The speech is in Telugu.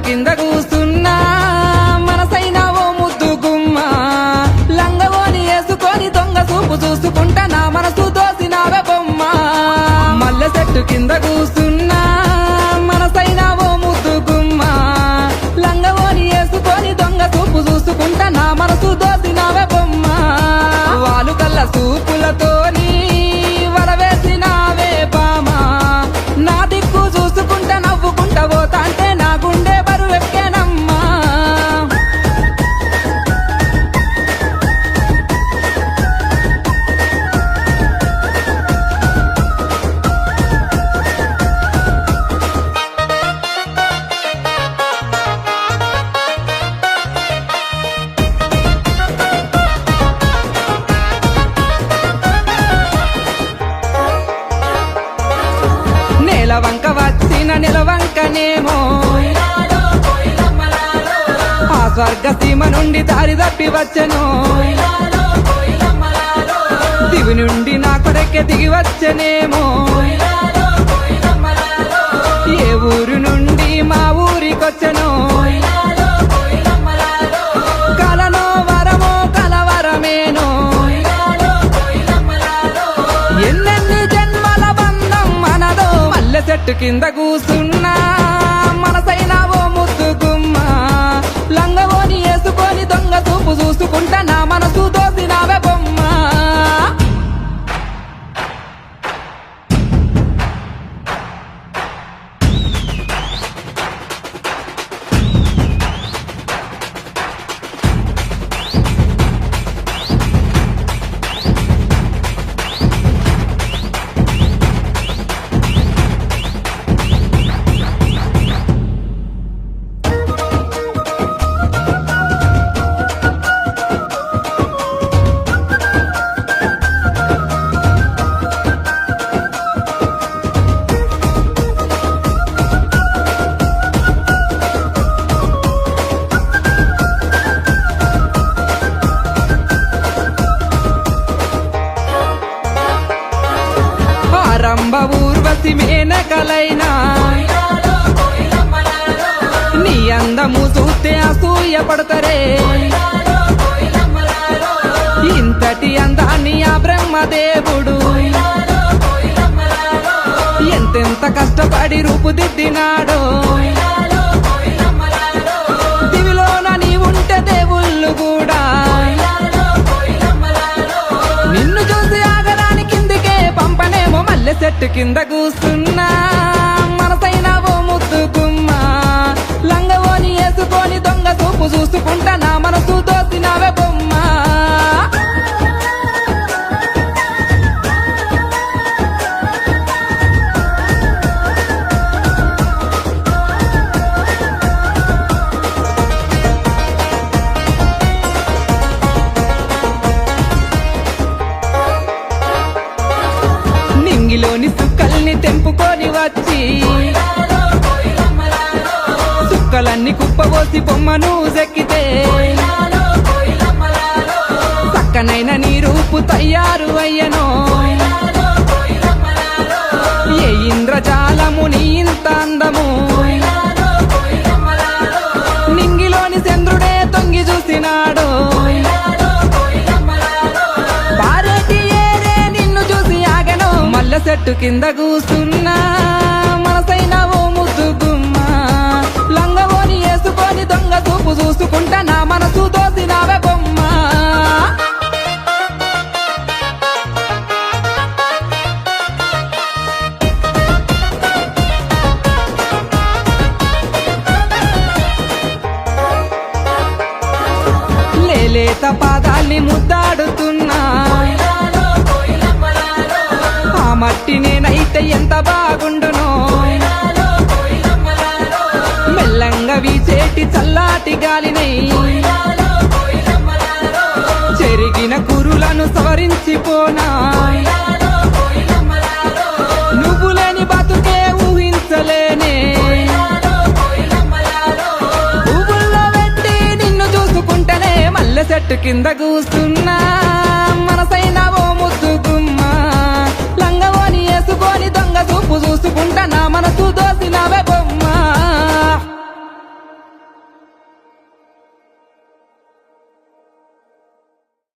కింద కూస్తున్నా మనసైన ఓ ముద్దు గుమ్మ లంగవోని వేసుకొని దొంగ చూపు చూసుకుంటా నా మనసు దోసినావే బొమ్మ మల్లె చెట్టు కింద కూస్తున్నా మనసైన ఓ ముద్దు గుమ్మ లంగవోని వేసుకొని దొంగ చూపు చూసుకుంటా నా మనసు దోసినావే బొమ్మ వాలు కల్ల చూపులతోని వరవేసినావే బామా నా దిక్కు చూసుకుంటా నవ్వుకుంటా పోతా అంటే నా గుండె బరువెక్కేనమ్మా నెలవంక వచ్చిన నిలవంకనేమో ఆ స్వర్గ సీమ నుండి దారి తప్పి వచ్చెను దివి నుండి నా కొడకే దిగి వచ్చెనేమో ఏ ఊరు నుండి మా ఊరికొచ్చెను కలనో వరమో కలవరమేనో ఎన్నెన్ని జన్మల బంధం మనదో మల్లె చెట్టు కింద కూసున్నా మనసైన ఓ ముద్దు గుమ్మ లంగవోని వేసుకొని దొంగ చూపు చూసుకుంటా నా మనసు దోసినావే బొమ్మ రంభ ఊర్వశి మేనకలైనా నీ అందము చూస్తే అసూయ పడతారే ఇంతటి అందాన్ని ఆ బ్రహ్మదేవుడు ఎంతెంత కష్టపడి రూపుదిద్దినాడో దివిలోన నీ ఉంటే దేవుళ్ళు కూడా నిన్ను చూసి ఆగరాని కిందికే పంపనేమో మల్లె చెట్టు కింద కూస్తున్నా మనసైన ఓ ముద్దు గుమ్మ లంగవోని వేసుకొని దొంగ చూపు చూసుకుంటా నా మనసు దోసినావే బొమ్మ నింగిలోని సుక్కల్ని తెంపుకొని వచ్చి సుక్కలన్నీ కుప్పబోసి బొమ్మను చెక్కితే చక్కనైన నీ రూపు తయారు అయ్యనో ఏ ఇంద్రజాలము నీ ఇంత అందము నింగిలోని చంద్రుడే తొంగి చూసినాడు మల్లె చెట్టు కింద కూస్తున్నా మనసైన ఓ ముద్దు గుమ్మ లంగవోని వేసుకొని దొంగ చూపు చూసుకుంటా నా మనసు దోసినావే బొమ్మ లేలేత పాదాల్ని ముద్దాడుతున్నా ఆ మట్టి నేనైతే ఎంత బాగుండునో మెల్లంగా వీచేటి చల్లాటి గాలినై చెరిగిన కురులను సవరించిపోనా నువ్వు లేని బతుకే ఊహించలేనే పువ్వుల్లో పెట్టి నిన్ను చూసుకుంటేనే మల్లె చెట్టు కింద కూస్తున్నా మనసైన ఓ ముద్దు గుమ్మ లంగవోని వేసుకొని దొంగ చూపు చూసుకుంటా నా మనసు